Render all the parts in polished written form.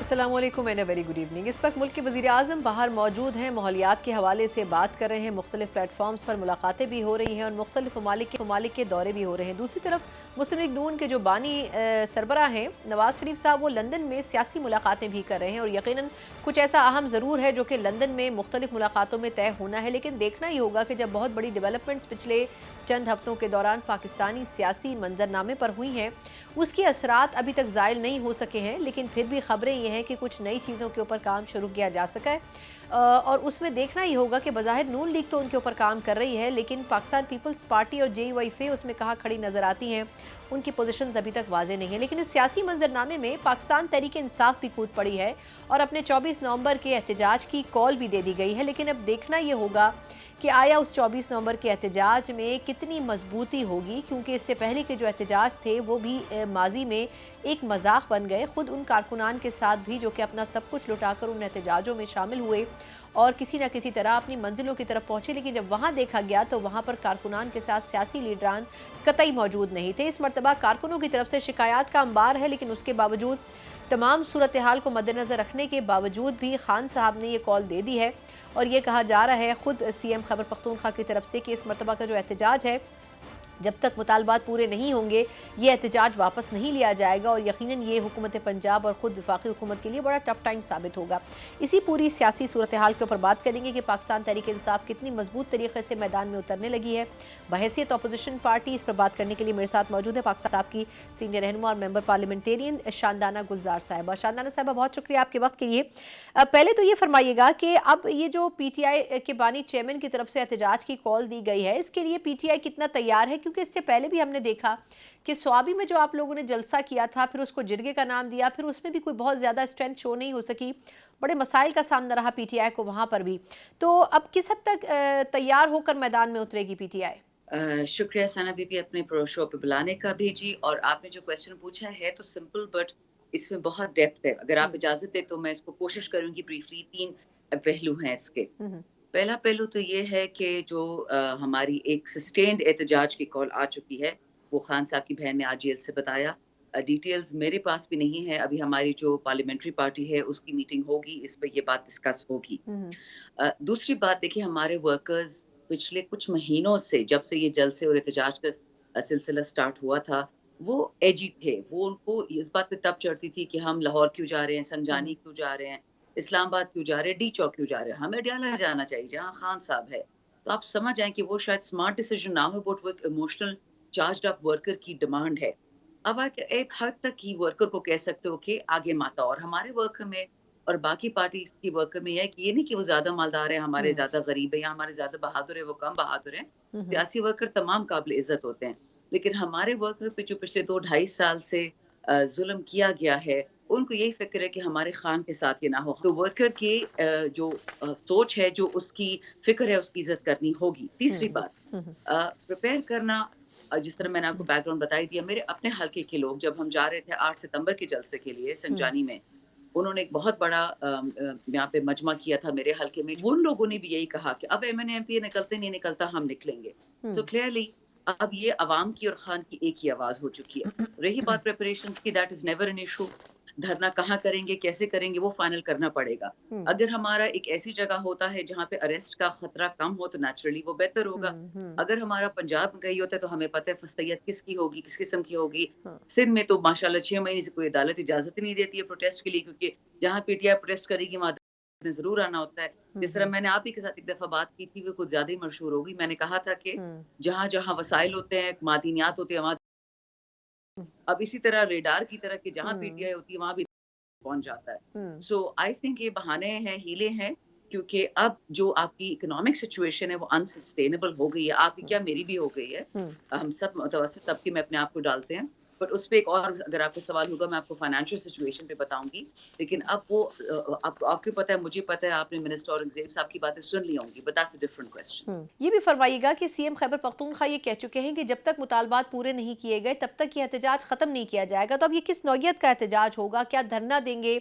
अस्सलामु अलैकुम and a very good evening. इस वक्त मुल्क के वज़ीर आज़म बाहर मौजूद हैं, माहौलियात के हवाले से बात कर रहे हैं, मुख्तलिफ प्लेटफॉर्म्स पर मुलाकातें भी हो रही हैं और मुख्तलिफ ममालिक के दौरे भी हो रहे हैं। दूसरी तरफ मुस्लिम लीग नून के जो बानी सरबराह हैं नवाज़ शरीफ साहब, वो लंदन में सियासी मुलाकातें भी कर रहे हैं और यकीनन कुछ ऐसा अहम ज़रूर है जो कि लंदन में मुख्तलिफ मुलाकातों में तय होना है। लेकिन देखना ही होगा कि जब बहुत बड़ी डेवलपमेंट्स पिछले चंद हफ्तों के दौरान पाकिस्तानी सियासी मंजरनामे पर हुई हैं, उसके असरात अभी तक ज़ायल नहीं हो सके हैं, लेकिन फिर भी ख़बरें ये हैं कि कुछ नई चीज़ों के ऊपर काम शुरू किया जा सका है। और उसमें देखना ही होगा कि बज़ाहिर नून लीग तो उनके ऊपर काम कर रही है, लेकिन पाकिस्तान पीपल्स पार्टी और JUIF उसमें कहाँ खड़ी नज़र आती हैं, उनकी पोजीशंस अभी तक वाज़ेह नहीं है। लेकिन इस सियासी मंजरनामे में पाकिस्तान तहरीक इंसाफ भी कूद पड़ी है और अपने 24 नवंबर के एहतजाज की कॉल भी दे दी गई है। लेकिन अब देखना ये होगा कि आया उस 24 नवंबर के एहतजाज में कितनी मजबूती होगी, क्योंकि इससे पहले के जो एहतजाज थे वो भी माजी में एक मजाक बन गए। ख़ुद उन कारकुनान के साथ भी जो कि अपना सब कुछ लुटाकर उन एहतजाजों में शामिल हुए और किसी न किसी तरह अपनी मंजिलों की तरफ पहुँचे, लेकिन जब वहाँ देखा गया तो वहाँ पर कारकुनान के साथ सियासी लीडरान कतई मौजूद नहीं थे। इस मरतबा कारकुनों की तरफ से शिकायत का अंबार है, लेकिन उसके बावजूद तमाम सूरत हाल को मद्देनज़र रखने के बावजूद भी खान साहब ने ये कॉल दे दी है और ये कहा जा रहा है ख़ुद CM खैबर पख्तूनख्वा की तरफ से कि इस मरतबा का जो एहतजाज है, जब तक मुतालबात पूरे नहीं होंगे ये एहतजाज वापस नहीं लिया जाएगा और यकीनन ये हुकूमत पंजाब और ख़ुद वफाकी हुकूमत के लिए बड़ा टफ टाइम साबित होगा। इसी पूरी सियासी सूरत हाल के ऊपर बात करेंगे कि पाकिस्तान तहरीक इंसाफ कितनी मजबूत तरीके से मैदान में उतरने लगी है बहैसियत अपोजिशन पार्टी। इस पर बात करने के लिए मेरे साथ मौजूद है पाकिस्तान साहब की सीनियर रहनुमा और मेंबर पार्लियामेंटेरियन शानदाना गुलजार साहिबा। शानदाना साहिबा, बहुत शुक्रिया आपके वक्त के लिए। पहले तो ये फरमाइएगा कि अब ये जो PTI के बानी चेयरमैन की तरफ से एहतजाज की कॉल दी गई है, इसके लिए PTI कितना तैयार है? क्योंकि इससे पहले भी हमने देखा कि स्वाबी में जो आप लोगों ने जलसा किया था, फिर उसको जिरगे का नाम दिया, फिर उसमें भी कोई बहुत ज़्यादा स्ट्रेंथ शो नहीं हो सकी, बड़े मसाइल का सामना रहा PTI को वहाँ पर भी। तो अब किस हद तक तैयार होकर मैदान में उतरेगी PTI? शुक्रिया सना बीबी अपने प्रो शो पे बुलाने का भी जी। और आपने जो क्वेश्चन पूछा है तो सिंपल बट इसमें बहुत डेप्थ है। अगर आप इजाजत दे तो मैं इसको कोशिश करूंगी ब्रीफली। 3 पहलू हैं इसके। पहला पहलू तो ये है कि जो हमारी एक सस्टेन्ड एहतजाज की कॉल आ चुकी है, वो खान साहब की बहन ने आज जेल से बताया। डिटेल्स मेरे पास भी नहीं है। अभी हमारी जो पार्लियामेंट्री पार्टी है उसकी मीटिंग होगी, इस पर ये बात डिस्कस होगी। दूसरी बात देखिए, हमारे वर्कर्स पिछले कुछ महीनों से, जब से ये जलसे और एहतजाज का सिलसिला स्टार्ट हुआ था, वो एजी थे। वो उनको इस बात पे तब चढ़ती थी कि हम लाहौर क्यों जा रहे हैं, संजानी क्यों जा रहे हैं, इस्लामाबाद क्यों जा रहे हैं, डी चौक क्यों जा रहे हैं, हमें अडयाला जाना चाहिए जहाँ खान साहब है। तो आप समझ आए कि वो शायद स्मार्ट डिसीजन ना हो, बट वो एक इमोशनल चार्ज्ड अप वर्कर की डिमांड है। अब आप एक हद तक ही वर्कर को कह सकते हो कि आगे मत आओ। और हमारे वर्कर में और बाकी पार्टी की वर्कर में है कि ये नहीं कि वो ज्यादा मालदार है, हमारे ज्यादा गरीब है, या हमारे ज्यादा बहादुर है, वो कम बहादुर है। सियासी वर्कर तमाम काबिल इज्जत होते हैं, लेकिन हमारे वर्कर पे जो पिछले 2-2.5 साल से जुल्म किया गया है, उनको यही फिक्र है कि हमारे खान के साथ ये ना हो। तो वर्कर की जो सोच है, जो उसकी फिक्र है, उसकी इज्जत करनी होगी। तीसरी बात, प्रिपेयर करना। जिस तरह मैंने आपको बैकग्राउंड बताई दिया, मेरे अपने हल्के के लोग जब हम जा रहे थे 8 सितंबर के जलसे के लिए संजानी में, उन्होंने एक बहुत बड़ा यहाँ पे मजमा किया था मेरे हल्के में। उन लोगों ने भी यही कहा कि अब MNA MP निकलते नहीं निकलता, हम निकलेंगे। सो क्लियरली अब ये अवाम की और खान की एक ही आवाज हो चुकी है। रही बात प्रिपरेशंस की, that is never an issue. धरना कहाँ करेंगे, कैसे करेंगे, वो फाइनल करना पड़ेगा। अगर हमारा एक ऐसी जगह होता है जहाँ पे अरेस्ट का खतरा कम हो तो नेचुरली वो बेहतर होगा। अगर हमारा पंजाब गई होता है तो हमें पता है फस्तैयत किसकी होगी, किस किस्म की होगी। सिंध में तो माशाल्लाह 6 महीने से कोई अदालत इजाजत नहीं देती है प्रोटेस्ट के लिए, क्योंकि जहाँ PTI प्रोटेस्ट करेगी वहाँ ने जरूर आना होता है। जिस तरह मैंने आप ही के साथ एक दफा बात की थी, वो कुछ ज्यादा ही मशहूर होगी। मैंने कहा था कि जहाँ जहाँ वसाइल होते हैं, मादनियात होते हैं, वहाँ अब इसी तरह रेडार की तरह कि जहाँ PTI होती है वहां भी पहुंच जाता है। सो आई थिंक ये बहाने हैं, हीले हैं, क्योंकि अब जो आपकी इकोनॉमिक सिचुएशन है वो अनसस्टेनेबल हो गई है। आपकी क्या, मेरी भी हो गई है। हम सब मुतवस्सित तबके में अपने आप को डालते हैं। बट उस पे एक और अगर आपको सवाल होगा मैं आपको फाइनेंशियल सिचुएशन पे बताऊंगी। लेकिन अब वो आपको पता है, मुझे पता है, आपने मिनिस्टर औरंगजेब साहब की बातें सुन ली होंगी, but that's a different question. ये भी फरमाइएगा कि CM खैबर पख्तूनख्वा ये कह चुके हैं कि जब तक मुतालबात पूरे नहीं किए गए तब तक ये एहतजाज ख़त्म नहीं किया जाएगा। तो अब ये किस नौयत का एहतजाज होगा? क्या धरना देंगे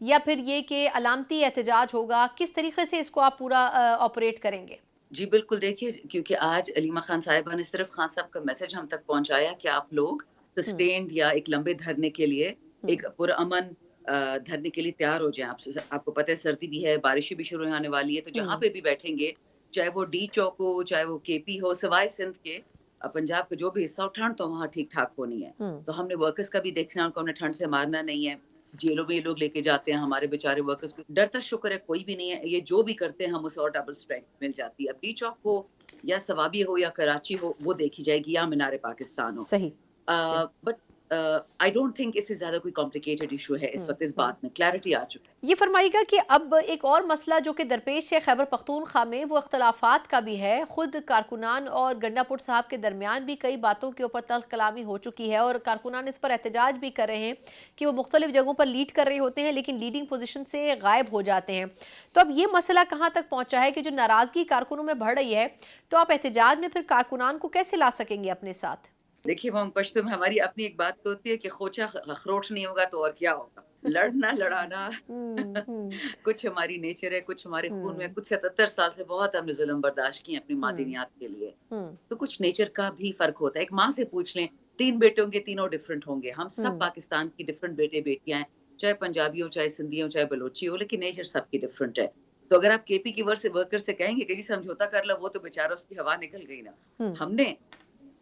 या फिर ये कि अलामती एहतजाज होगा? किस तरीके से इसको आप पूरा ऑपरेट करेंगे? जी बिल्कुल, देखिए, क्योंकि आज अलीमा खान साहिबा ने सिर्फ खान साहब का मैसेज हम तक पहुंचाया कि आप लोग सस्टेन्ड या एक लंबे धरने के लिए एक पुरअमन धरने के लिए तैयार हो जाएं। आपको पता है सर्दी भी है, बारिशें भी शुरू होने वाली है, तो जहाँ पे भी बैठेंगे, चाहे वो डी चौक हो, चाहे वो केपी हो, सिवाय सिंध के पंजाब का जो भी हिस्सा हो, ठंड तो वहाँ ठीक ठाक होनी है। तो हमने वर्कर्स का भी देखना है, उनको हमने ठंड से मारना नहीं है। जेलों में ये लोग लेके जाते हैं हमारे बेचारे वर्कर्स को, डरता शुक्र है कोई भी नहीं है। ये जो भी करते हैं हम उसे और डबल स्ट्रेंथ मिल जाती है। अब डी चौक हो या सवाबी हो या कराची हो, वो देखी जाएगी, या मीनार पाकिस्तान हो। सही। बट आई डोंट थिंक इससे ज्यादा कोई कॉम्प्लिकेटेड इशू है इस वक्त। इस बात में क्लैरिटी आ चुकी है। ये फरमाइएगा कि अब एक और मसला जो कि दरपेश है खैबर पख्तूनख्वा में, वो इख्तलाफात का भी है। खुद कारकुनान और गंडापुर साहब के दरमियान भी कई बातों के ऊपर तल्ख कलामी हो चुकी है और कारकुनान इस पर एहतजाज भी कर रहे हैं कि वो मुख्तलिफ जगहों पर लीड कर रहे होते हैं लेकिन लीडिंग पोजीशन से गायब हो जाते हैं। तो अब ये मसला कहाँ तक पहुँचा है कि जो नाराज़गी कारकुनों में बढ़ रही है, तो आप एहतजाज में फिर कारकुनान को कैसे ला सकेंगे अपने साथ? देखिए, वो हम पश्तो में हमारी अपनी एक बात तो होती है कि खोचा अखरोट नहीं होगा तो और क्या होगा। लड़ना लड़ाना कुछ हमारी नेचर है, कुछ हमारे खून में। कुछ 77 साल से बहुत हमने जुल्म बर्दाश्त किए अपनी मादनियात के लिए। तो कुछ नेचर का भी फर्क होता है। एक माँ से पूछ लें, 3 बेटे होंगे, तीनों डिफरेंट होंगे। हम सब पाकिस्तान की डिफरेंट बेटे बेटियां हैं, चाहे पंजाबी हो, चाहे सिंधी हो, चाहे बलोची हो, लेकिन नेचर सबकी डिफरेंट है। तो अगर आप केपी की वर्कर से कहेंगे कि जी समझौता कर लो, वो तो बेचारा उसकी हवा निकल गई ना। हमने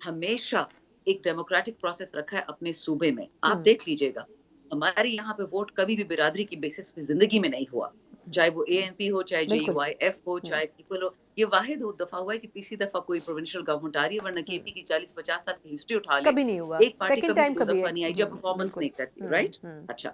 हमेशा एक डेमोक्रेटिक प्रोसेस रखा है अपने सूबे में। आप देख लीजिएगा, हमारे यहाँ पे वोट कभी भी बिरादरी की बेसिस पे जिंदगी में नहीं हुआ, चाहे वो एएनपी हो, चाहे JUIF हो, चाहे पीपल हो। ये वाहिद दफा हुआ है कि तीसरी दफा कोई प्रोविंशियल गवर्नमेंट आ रही है, वरना केपी की 40-50 साल की हिस्ट्री उठा ले, कभी नहीं हुआ। एक पार्टी सेकंड कभी टाइम दो कभी दफा नहीं आई जब परफॉर्मेंस नहीं करती। राइट। अच्छा,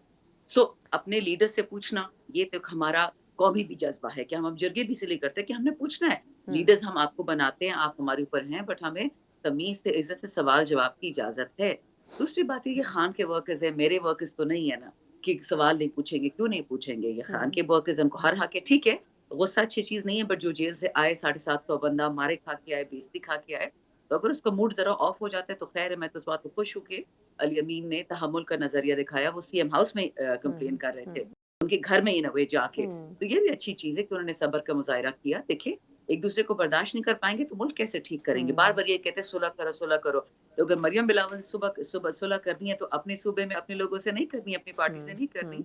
सो अपने लीडर से पूछना, ये तो हमारा कौमी भी जज्बा है कि हम जरिए भी इसलिए करते हैं कि हमने पूछना है। लीडर्स हम आपको बनाते हैं, आप हमारे ऊपर हैं, बट हमें तमीज से, इज्जत से सवाल जवाब की इजाजत है। दूसरी बात है कि खान के वर्कर्स है, मेरे वर्कर्स तो नहीं है ना कि सवाल नहीं पूछेंगे। क्यों नहीं पूछेंगे? ये खान के वर्कर्स, हमको हर हक है। ठीक है, गुस्सा अच्छी चीज नहीं है, बट जो जेल से आए 750 बंदा मारे खा के आए, बेइज्जती खा के आए, तो अगर उसका मूड जरा ऑफ हो जाता है तो खैर है। मैं तो इस बात को खुश हूँ कि अली अमीन ने तहम्मुल का नजरिया दिखाया। वो CM हाउस में कंप्लेन कर रहे थे, उनके घर में ही ना वे जाके। तो ये भी अच्छी चीज है कि उन्होंने सब्र का मुजाहिरा किया। देखिए, एक दूसरे को बर्दाश्त नहीं कर पाएंगे तो मुल्क कैसे ठीक करेंगे? बार बार ये कहते हैं सुलह करो, सुलह करो। तो अगर मरियम बिलावल सुबह सुबह सुलह करनी है तो अपने सूबे में अपने लोगों से नहीं करनी, अपनी पार्टी से नहीं करनी।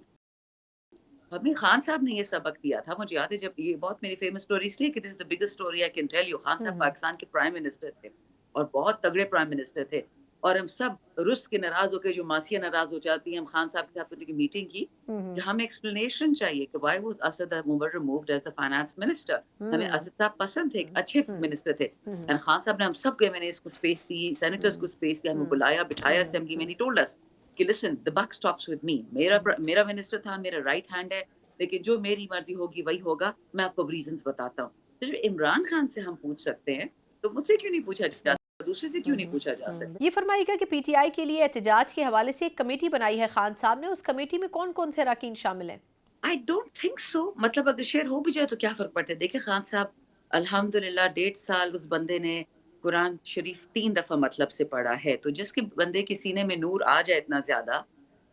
हमें खान साहब ने ये सबक दिया था। मुझे याद है, जब ये बहुत मेरी फेमस स्टोरी इसलिए कि this is the biggest story I can tell you. Khan साहब पाकिस्तान के प्राइम मिनिस्टर थे और बहुत तगड़े प्राइम मिनिस्टर थे, और हम सब रुस के नाराज होकर, जो मासियां नाराज हो जाती हैं, हम खान साहब के साथ उनकी मीटिंग की कि हमें एक्सप्लेनेशन चाहिए कि why was Asad removed as the finance minister. हमें असद साहब पसंद थे, अच्छे मिनिस्टर थे। एंड खान साहब ने हम सब के, मैंने इसको स्पेस दी, सेनेटर्स को स्पेस दिया, हमें बुलाया, बिठाया असेंबली में। ही टोल्ड अस कि listen, the buck stops with me. मेरा मिनिस्टर था, मेरा राइट हैंड है, लेकिन जो मेरी मर्जी होगी वही होगा। मैं आपको रीजंस बताता हूँ। तो जो इमरान खान से हम पूछ सकते हैं, तो मुझसे क्यों नहीं पूछा जाता? दूसरे से क्यों नहीं पूछा जा सकता? ये फरमाइएगा कि PTI के लिए एहतजाज के हवाले से एक कमेटी बनाई है खान साहब ने, उस कमेटी में कौन कौन से अरकान शामिल हैं? I don't think so. मतलब अगर शेयर हो भी जाए तो क्या फर्क पड़ता है? देखिए, खान साहब अल्हम्दुलिल्लाह 1.5 साल उस बंदे ने कुरान शरीफ 3 दफा मतलब से पढ़ा है। तो जिसके बंदे के सीने में नूर आ जाए इतना ज्यादा,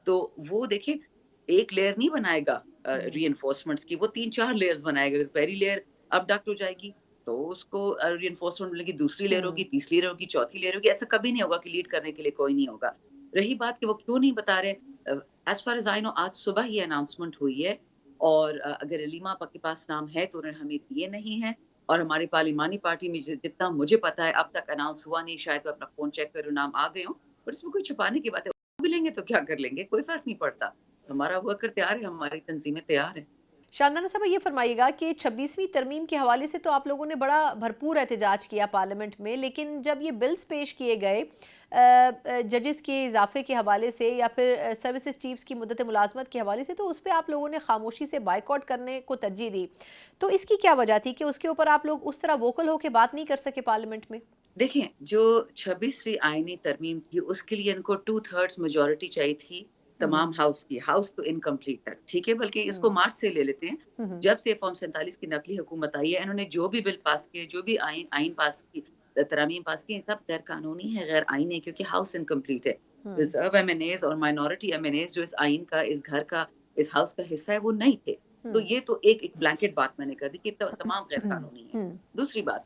तो वो देखिए एक लेयर नहीं बनाएगा रीइंफोर्समेंट्स की, वो 3-4 लेयर्स बनाएगा। अगर पहली लेयर अपडक्ट हो जाएगी तो उसको रीइंफोर्समेंट मिलेगी, दूसरी लेयर होगी, तीसरी लेयर होगी, चौथी लेयर होगी। ऐसा कभी नहीं होगा कि लीड करने के लिए कोई नहीं होगा। रही बात कि वो क्यों नहीं बता रहे, as far as I know आज सुबह ही अनाउंसमेंट हुई है, और अगर अलीमा के पास नाम है तो उन्होंने हमें दिए नहीं है। और हमारी पार्लिमानी पार्टी में जितना मुझे पता है अब तक अनाउंस हुआ नहीं। शायद मैं अपना फोन चेक करूँ, नाम आ गए हो, पर इसमें कोई छुपाने की बात है। भी लेंगे तो क्या कर लेंगे, कोई फर्क नहीं पड़ता। हमारा वर्कर तैयार है, हमारी तंजीमें तैयार है। शानदाना साहब, ये फरमाइएगा कि 26वीं तरमीम के हवाले से तो आप लोगों ने बड़ा भरपूर एहतजाज किया पार्लियामेंट में, लेकिन जब ये बिल्स पेश किए गए जजेस के इजाफे के हवाले से या फिर सर्विसेज चीफ्स की मुद्दत मुलाजमत के हवाले से, तो उस पर आप लोगों ने खामोशी से बाइकआउट करने को तरजीह दी। तो इसकी क्या वजह थी कि उसके ऊपर आप लोग उस तरह वोकल होकर बात नहीं कर सके पार्लियामेंट में? देखिए, जो 26वीं आईनी तरमीम थी उसके लिए इनको 2/3 मेजॉरिटी चाहिए थी तमाम हाउस की। हाउस तो इनकम्प्लीट तक, ठीक है, बल्कि इसको मार्च से ले लेते हैं। जब से फॉर्म 47 की नकली हुकूमत आई है, इन्होंने जो भी बिल पास किए, जो भी आइन पास की, तरामीम पास की, सब गैर कानूनी है, गैर आईनी है, क्योंकि हाउस इनकम्प्लीट है। रिजर्व MNAs और माइनॉरिटी MNAs जो इस आइन का, इस घर का, इस हाउस का हिस्सा है, वो नहीं थे। तो ये तो एक ब्लैंकेट बात मैंने कर दी कि तमाम गैर कानूनी है। दूसरी बात,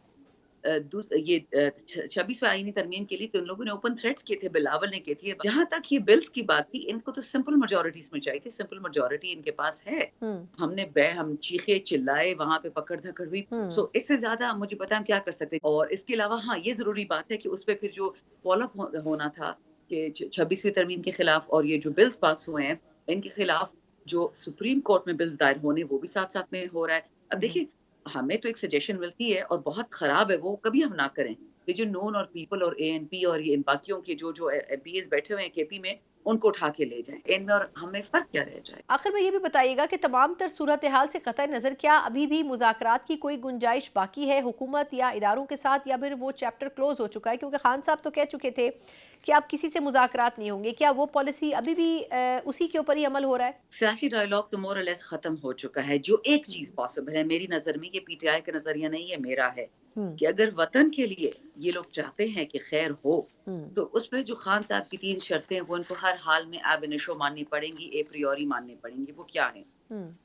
ये 26वें आईनी तरमीम के लिए तो उन लोगों ने ओपन थ्रेट्स किए थे, बिलावल ने किए थे। जहाँ तक ये बिल्स की बात थी, इनको तो सिंपल मेजॉरिटीज में चाहिए थी, सिंपल मेजॉरिटी इनके पास है। हम चीखे चिल्लाए, वहां पे पकड़ धकड़ हुई। सो इससे ज्यादा मुझे पता है हम क्या कर सकते हैं। और इसके अलावा हाँ, ये जरूरी बात है कि उस पर फिर जो फॉलोअप होना था कि 26वीं तरमीम के खिलाफ और ये जो बिल्स पास हुए हैं इनके खिलाफ जो सुप्रीम कोर्ट में बिल्स दायर होने, वो भी साथ साथ में हो रहा है। अब देखिए, हमें तो एक सजेशन मिलती है और बहुत खराब है, वो कभी हम ना करें। ये जो नून और पीपल और एएनपी और ये इन बाकियों के जो जो एमपीएस बैठे हुए हैं केपी में, उनको उठा के ले जाएं इनमें, और हमें फर्क क्या रह जाए। आखिर में ये भी बताइएगा कि तमाम तर सूरत हाल से कतई नज़र क्या अभी भी मुज़ाकरात की कोई गुंजाइश बाकी है हुकूमत या इदारों के साथ, या फिर वो चैप्टर क्लोज हो चुका है? क्योंकि खान साहब तो कह चुके थे कि आप किसी से मुज़ाकरात नहीं होंगे। क्या वो पॉलिसी अभी भी उसी के ऊपर ही अमल हो रहा है? सियासी डायलॉग तो मोर लेस खत्म हो चुका है। जो एक चीज पॉसिबल है मेरी नजर में, ये पीटीआई का नजरिया नहीं है, मेरा है, कि अगर वतन के लिए ये लोग चाहते हैं कि खैर हो, तो उसमें जो खान साहब की 3 शर्तें वो इनको हर हाल में एब इनिशो माननी पड़ेंगी, ए प्रियोरी माननी पड़ेंगी। वो क्या है?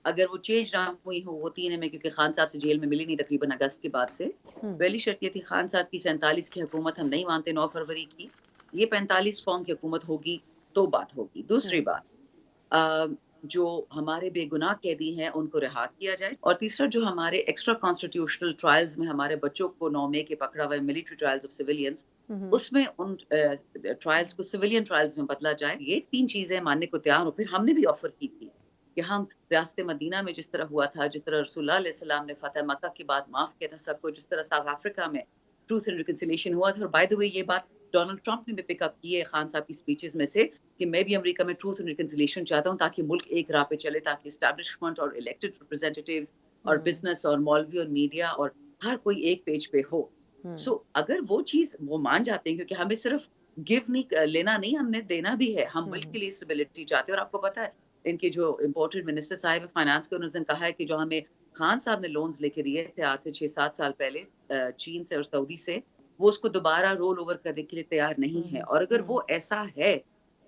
अगर वो चेंज ना हुई हो, वो 3 है में, क्योंकि खान साहब से जेल में मिली नहीं तकरीबन अगस्त के बाद से। पहली शर्त ये थी, खान साहब की 47 की हुकूमत हम नहीं मानते 9 फरवरी की, ये 45 फॉर्म की हुकूमत होगी तो बात होगी। दूसरी बात, जो हमारे बेगुनाह कैदी हैं उनको रिहा किया जाए, और तीसरा जो हमारे एक्स्ट्रा कॉन्स्टिट्यूशनल ट्रायल्स में हमारे बच्चों को 9 मई के पकड़ा हुआ है, मिलिट्री ट्रायल्स ऑफ सिविलियंस, उसमें उन ट्रायल्स को सिविलियन ट्रायल्स में बदला जाए। ये 3 चीजें मानने को तैयार हो। फिर हमने भी ऑफर की थी कि हम रियासत मदीना में जिस तरह हुआ था, जिस तरह रसूलुल्लाह अलैहि सलाम ने फतह मक्का के बाद माफ किया था सबको, जिस तरह साउथ अफ्रीका में ट्रूथ एंड रिकंसिलिएशन हुआ था। और बाय द वे, ये बात डोनाल्ड ट्रंप ने भी पिकअप की है खान साहब की स्पीचेस में से, कि मैं भी अमेरिका में ट्रूथ एंड रिकंसिलिएशन चाहता हूँ, ताकि मुल्क एक राह पे चले, ताकि एस्टैब्लिशमेंट और इलेक्टेड रिप्रेजेंटेटिव्स और बिजनेस और मौलवी और मीडिया और हर कोई एक पेज पे हो। सो अगर वो चीज वो मान जाते हैं, क्योंकि हमें सिर्फ गिव नहीं लेना नहीं, हमने देना भी है। हम मुल्क के लिए स्टेबिलिटी चाहते हैं। और आपको पता है, इनके जो इम्पोर्टेड मिनिस्टर साहब फाइनेंस के, उन्होंने कहा है कि जो हमें खान साहब ने लोन्स लेके दिए थे आज से 6-7 साल पहले चीन से और सऊदी से, वो उसको दोबारा रोल ओवर करने के लिए तैयार नहीं है। और अगर वो ऐसा है,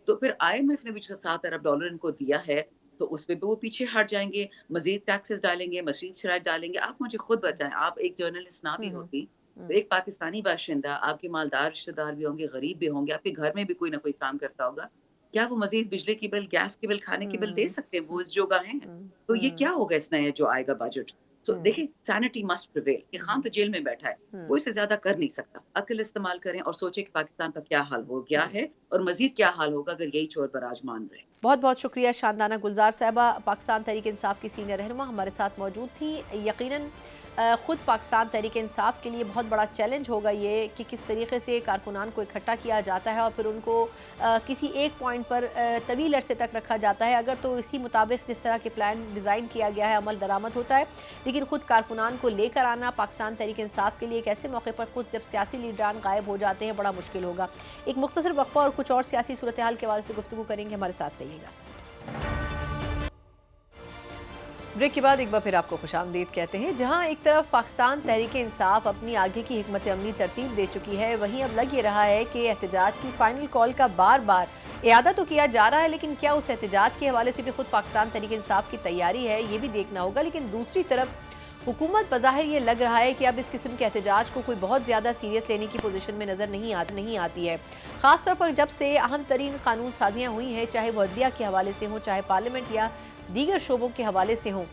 तो फिर आईएमएफ ने भी $7 अरब इनको दिया है, तो उस पे भी वो पीछे हट जाएंगे, मजीद टैक्सेस डालेंगे, मजीद शराइत डालेंगे। आप मुझे खुद बताएं, आप एक जर्नलिस्ट ना भी होती तो एक पाकिस्तानी बाशिंदा, आपके मालदार रिश्तेदार भी होंगे, गरीब भी होंगे, आपके घर में भी कोई ना कोई काम करता होगा, क्या वो मजीद बिजली की बिल, गैस की बिल, खाने की बिल दे सकते हैं? वो इस जोगा हैं? तो ये क्या होगा इस नया जो आएगा बजट? तो देखिए, सैनिटी मस्ट प्रिवेल। कि खान तो जेल में बैठा है, वो इससे ज्यादा कर नहीं सकता। अक्ल इस्तेमाल करें और सोचें कि पाकिस्तान का क्या हाल हो गया है और मजीद क्या हाल होगा अगर यही चोर बराजमान रहे। बहुत बहुत शुक्रिया शानदाना गुलजार साहबा। पाकिस्तान तहरीक इंसाफ की सीनियर रहनुमा हमारे साथ मौजूद थी। यकीनन ख़ुद पाकिस्तान तहरीक इंसाफ के लिए बहुत बड़ा चैलेंज होगा ये कि किस तरीके से कारकुनान को इकट्ठा किया जाता है और फिर उनको किसी एक पॉइंट पर तवील अरसे तक रखा जाता है। अगर तो इसी मुताबिक जिस तरह के प्लान डिज़ाइन किया गया है अमल दरामद होता है, लेकिन ख़ुद कारकुनान को लेकर आना पाकिस्तान तहरीक इंसाफ के लिए एक ऐसे मौके पर खुद जब सियासी लीडरान गायब हो जाते हैं बड़ा मुश्किल होगा। एक मुख्तसर वक्फा और कुछ और सियासी सूरत हाल के हवाले से गुफ्तगू करेंगे, हमारे साथ रहिएगा। ब्रेक के बाद एक बार फिर आपको खुशामदीद कहते हैं। जहां एक तरफ पाकिस्तान तहरीक इंसाफ अपनी आगे की हिकमत अमली तरतीब दे चुकी है, वहीं अब लग ये रहा है कि एहतजाज की फाइनल कॉल का बार बार इयादा तो किया जा रहा है, लेकिन क्या उस एहतजाज के हवाले से भी खुद पाकिस्तान तहरीक इंसाफ की तैयारी है, ये भी देखना होगा। लेकिन दूसरी तरफ हुकूमत बज़ाहिर ये लग रहा है कि अब इस किस्म के एहतजाज को कोई बहुत ज़्यादा सीरियस लेने की पोजीशन में नज़र नहीं आती है। ख़ासतौर पर जब से अहम तरीन कानून साजियाँ हुई हैं, चाहे वह अदलिया के हवाले से हों, चाहे पार्लियामेंट या दीगर शोबों के हवाले से हों।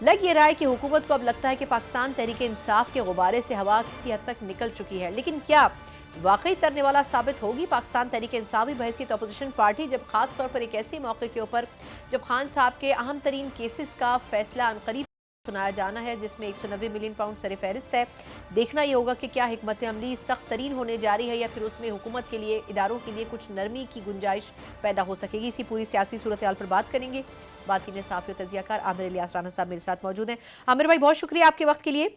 लग ये रहा है कि हुकूमत को अब लगता है कि पाकिस्तान तहरीक इंसाफ के गुब्बारे से हवा किसी हद तक निकल चुकी है। लेकिन क्या वाकई तरने वाला साबित होगी पाकिस्तान तहरीक इंसाफ भी बहैसियत अपोजिशन पार्टी, जब खास तौर पर एक ऐसे मौके के ऊपर जब खान साहब के अहम तरीन केसेस का फैसला अनकरीब सुनाया जाना है, जिसमें 190 मिलियन पाउंड सर फहरिस्त है। देखना ये होगा कि क्या हिकमत अमली सख्त तरीन होने जा रही है या फिर उसमें हुकूमत के लिए, इदारों के लिए कुछ नरमी की गुंजाइश पैदा हो सकेगी। इसी पूरी सियासी सूरत हाल पर बात करेंगे। बात की साफ़ी और तजियाकार आमिर इलियास राना साहब मेरे साथ मौजूद हैं। आमिर भाई, बहुत शुक्रिया आपके वक्त के लिए।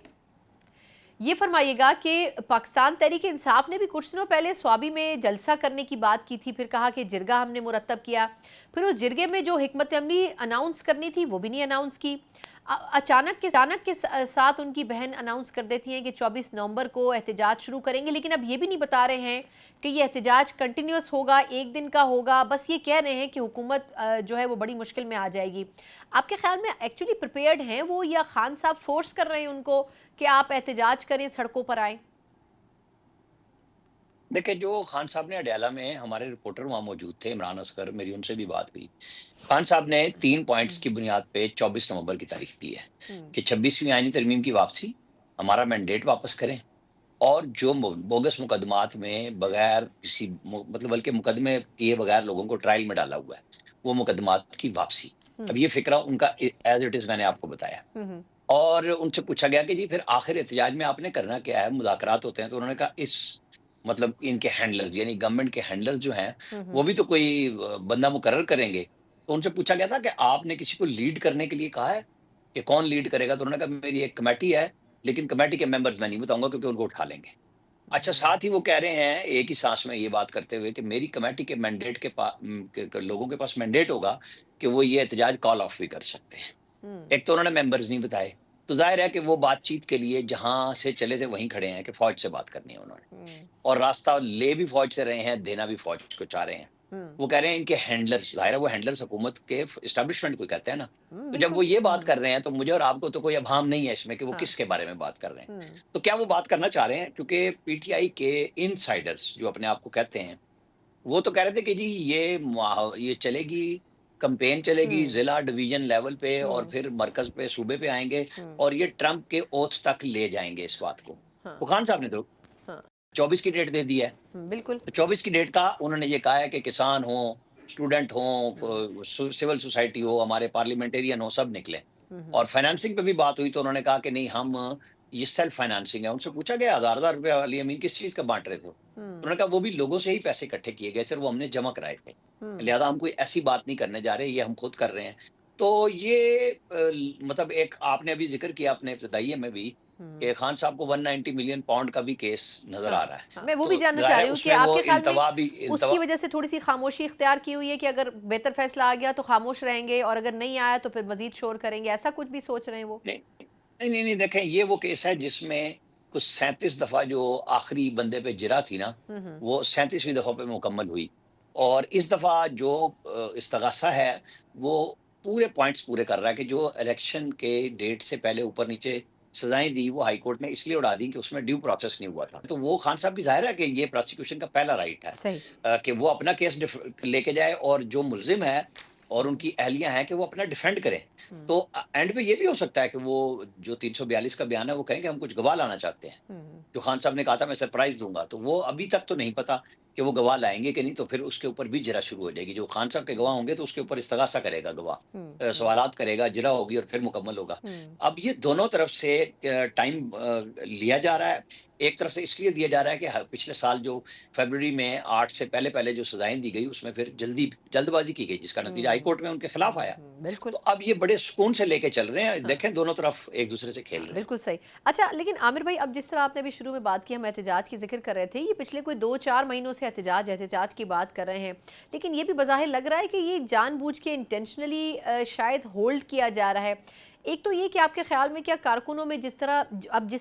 ये फरमाइएगा कि पाकिस्तान तहरीक इंसाफ ने भी कुछ दिनों पहले स्वाबी में जलसा करने की बात की थी, फिर कहा कि जिरगा हमने मुरतब किया, फिर उस जिरगे में जो हिकमत अमली अनाउंस करनी थी वो भी नहीं अनाउंस की। अचानक के साथ उनकी बहन अनाउंस कर देती हैं कि 24 नवंबर को एहतजाज शुरू करेंगे, लेकिन अब ये भी नहीं बता रहे हैं कि ये एहतजाज कंटिन्यूस होगा, एक दिन का होगा। बस ये कह रहे हैं कि हुकूमत जो है वो बड़ी मुश्किल में आ जाएगी। आपके ख्याल में एक्चुअली प्रिपेयर्ड हैं वो, या खान साहब फोर्स कर रहे हैं उनको कि आप एहतजाज करें, सड़कों पर आएँ? دیکھیں جو خان صاحب نے اڈیالہ میں، ہمارے رپورٹر وہاں موجود تھے، عمران اصغر، میری ان سے بھی بات ہوئی۔ خان صاحب نے 3 پوائنٹس کی بنیاد پہ 24 نومبر کی تاریخ دی ہے ہوں، کہ 26ویں آئینی ترمیم کی واپسی، ہمارا مینڈیٹ واپس کریں، اور جو بوگس مقدمات میں بغیر کسی مطلب بلکہ مقدمے کیے بغیر لوگوں کو ٹرائل میں ڈالا ہوا ہے، وہ مقدمات کی واپسی۔ ہوں، اب یہ فکرہ ان کا ایز اٹ از میں نے آپ کو بتایا، ہوں، اور ان سے پوچھا گیا کہ جی پھر آخر احتجاج میں آپ نے کرنا کیا ہے، مذاکرات ہوتے ہیں، تو انہوں نے کہا اس مطلب ان کے ہینڈلرز یعنی گورنمنٹ کے ہینڈلرز جو ہیں ہوں، وہ بھی تو کوئی بندہ مقرر کریں گے۔ تو ان سے پوچھا گیا تھا کہ آپ نے کسی کو لیڈ کرنے کے لیے کہا ہے کہ کون لیڈ کرے گا، تو انہوں نے کہا میری ایک کمیٹی ہے، لیکن کمیٹی کے ممبرز میں نہیں بتاؤں گا کیونکہ ان کو اٹھا لیں گے۔ اچھا، ساتھ ہی وہ کہہ رہے ہیں ایک ہی سانس میں یہ بات کرتے ہوئے کہ میری کمیٹی کے مینڈیٹ لوگوں کے پاس مینڈیٹ ہوگا کہ وہ یہ احتجاج کال آف بھی کر سکتے ہیں۔ ہوں، ایک تو انہوں نے ممبرز نہیں بتائے، تو ظاہر ہے کہ وہ بات چیت کے لیے جہاں سے چلے تھے وہیں کھڑے ہیں کہ فوج سے بات کرنی ہے انہوں نے، ہوں، اور راستہ لے بھی فوج سے رہے ہیں، دینا بھی فوج کو چاہ رہے ہیں۔ ہوں، وہ کہہ رہے ہیں ان کے ہینڈلرز، ظاہر ہے وہ ہینڈلرز حکومت کے اسٹیبلشمنٹ کو کہتے ہیں نا، تو جب بالکل، وہ یہ بات کر رہے ہیں تو مجھے اور آپ کو تو کوئی ابہام نہیں ہے اس میں کہ وہ ہاں، کس کے بارے میں بات کر رہے ہیں۔ ہوں، تو کیا وہ بات کرنا چاہ رہے ہیں؟ کیونکہ پی ٹی آئی کے ان سائڈرز جو اپنے آپ کو کہتے ہیں، وہ تو کہہ رہے تھے کہ جی یہ چلے گی، کمپین چلے گی ہوں، ضلع ڈویژن لیول پہ، اور ہوں، پھر مرکز پہ، صوبے پہ آئیں گے، ہوں، اور یہ ٹرمپ کے اوتھ تک لے جائیں گے اس بات کو۔ ہاں، تو خان صاحب نے تو ہاں، 24 کی ڈیٹ دے دی ہے، بالکل، تو 24 کی ڈیٹ کا انہوں نے یہ کہا ہے کہ کسان ہوں، اسٹوڈنٹ ہوں، ہوں، سول سوسائٹی ہو، ہمارے پارلیمنٹیرین ہو، سب نکلے۔ ہوں، اور فائنانسنگ پہ بھی بات ہوئی تو انہوں نے کہا کہ نہیں، ہم یہ سیلف فائنانسنگ ہے۔ ان سے پوچھا گیا 1000 روپے والی امین کس چیز کا بانٹ رہے تھے، ہوں، انہوں نے کہا وہ بھی لوگوں سے ہی پیسے اکٹھے کیے گئے تھے، وہ ہم نے جمع کرائے تھے، ہوں، لہذا ہم کوئی ایسی بات نہیں کرنے جا رہے، یہ ہم خود کر رہے ہیں۔ تو یہ مطلب ایک آپ نے ابھی ذکر کیا اپنے ابتدائیے میں بھی ہوں، کہ خان صاحب کو 190 ملین پاؤنڈ کا بھی کیس نظر ہاں، آ رہا ہاں، ہے، میں وہ بھی تو جاننا چاہ ظاہر ہے رہی ہوں اس کہ میں آپ وہ کے خیال میں اس التوا کی وجہ سے تھوڑی سی خاموشی اختیار کی ہوئی ہے کہ اگر بہتر فیصلہ آ گیا تو خاموش رہیں گے، اور اگر نہیں آیا تو پھر مزید شور کریں گے، ایسا کچھ بھی سوچ رہے ہیں وہ؟ نہیں نہیں نہیں نہیں، دیکھیں یہ وہ کیس ہے جس میں کچھ 37 دفعہ جو آخری بندے پہ جرا تھی نا، ہوں، ہوں، وہ 37ویں دفعہ پہ مکمل ہوئی، اور اس دفعہ جو استغاثہ ہے وہ پورے پوائنٹس پورے کر رہا ہے کہ جو الیکشن کے ڈیٹ سے پہلے اوپر نیچے سزائیں دی وہ ہائی کورٹ نے اس لیے اڑا دی کہ اس میں ڈیو پروسیس نہیں ہوا تھا۔ تو وہ خان صاحب کی ظاہر ہے کہ یہ پروسیکیوشن کا پہلا رائٹ ہے صحیح، کہ وہ اپنا کیس لے کے جائے، اور جو ملزم ہے اور ان کی اہلیہ ہیں کہ وہ اپنا ڈیفینڈ کریں۔ ہوں، تو اینڈ پہ یہ بھی ہو سکتا ہے کہ وہ جو 342 کا بیان ہے وہ کہیں کہ ہم کچھ گواہ لانا چاہتے ہیں، ہوں، جو خان صاحب نے کہا تھا میں سرپرائز دوں گا، تو وہ ابھی تک تو نہیں پتا کہ وہ گواہ لائیں گے کہ نہیں، تو پھر اس کے اوپر بھی جرا شروع ہو جائے گی۔ جو خان صاحب کے گواہ ہوں گے تو اس کے اوپر استغاثہ کرے گا گواہ، ہوں، ہوں، سوالات کرے گا، جرا ہوگی اور پھر مکمل ہوگا۔ ہوں، اب یہ دونوں طرف سے ٹائم لیا جا رہا ہے، ایک طرف سے اس لیے دیا جا رہا ہے کہ پچھلے سال جو فیبروری میں 8 سے پہلے پہلے جو سزائیں دی گئی اس میں پھر جلد بازی کی گئی، جس کا نتیجہ ہائی ہوں، کورٹ میں ان کے خلاف آیا۔ بالکل، تو اب یہ بڑے سکون سے لے کے چل رہے ہیں، ہاں، دیکھیں دونوں طرف ایک دوسرے سے کھیل ہاں، رہے ہیں۔ بالکل صحیح۔ اچھا، لیکن عامر بھائی، اب جس طرح آپ نے ابھی شروع میں بات کی، ہم احتجاج کی ذکر کر رہے تھے، یہ پچھلے کوئی 2-4 مہینوں سے احتجاج کی بات کر رہے ہیں، لیکن یہ بھی بظاہر لگ رہا ہے کہ یہ جان بوجھ کے انٹینشنلی شاید ہولڈ کیا جا رہا ہے۔ ایک تو یہ کہ آپ کے خیال میں کیا کارکنوں میں جس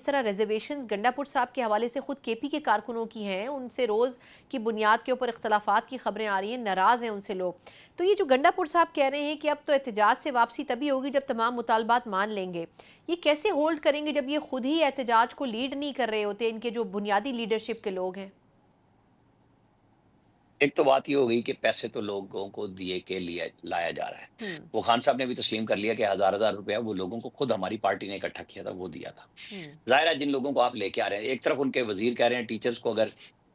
طرح ریزرویشنز گنڈا پور صاحب کے حوالے سے خود کے پی کے کارکنوں کی ہیں، ان سے روز کی بنیاد کے اوپر اختلافات کی خبریں آ رہی ہیں، ناراض ہیں ان سے لوگ، تو یہ جو گنڈا پور صاحب کہہ رہے ہیں کہ اب تو احتجاج سے واپسی تبھی ہوگی جب تمام مطالبات مان لیں گے، یہ کیسے ہولڈ کریں گے جب یہ خود ہی احتجاج کو لیڈ نہیں کر رہے ہوتے، ان کے جو بنیادی لیڈرشپ کے لوگ ہیں؟ ایک تو بات یہ ہو گئی کہ پیسے تو لوگوں کو دیے کے لیے لایا جا رہا ہے، ہوں، وہ خان صاحب نے بھی تسلیم کر لیا کہ ہزار روپیہ وہ لوگوں کو خود ہماری پارٹی نے اکٹھا کیا تھا، وہ دیا تھا۔ ہوں، ظاہر ہے جن لوگوں کو آپ لے کے آ رہے ہیں، ایک طرف ان کے وزیر کہہ رہے ہیں ٹیچرز کو اگر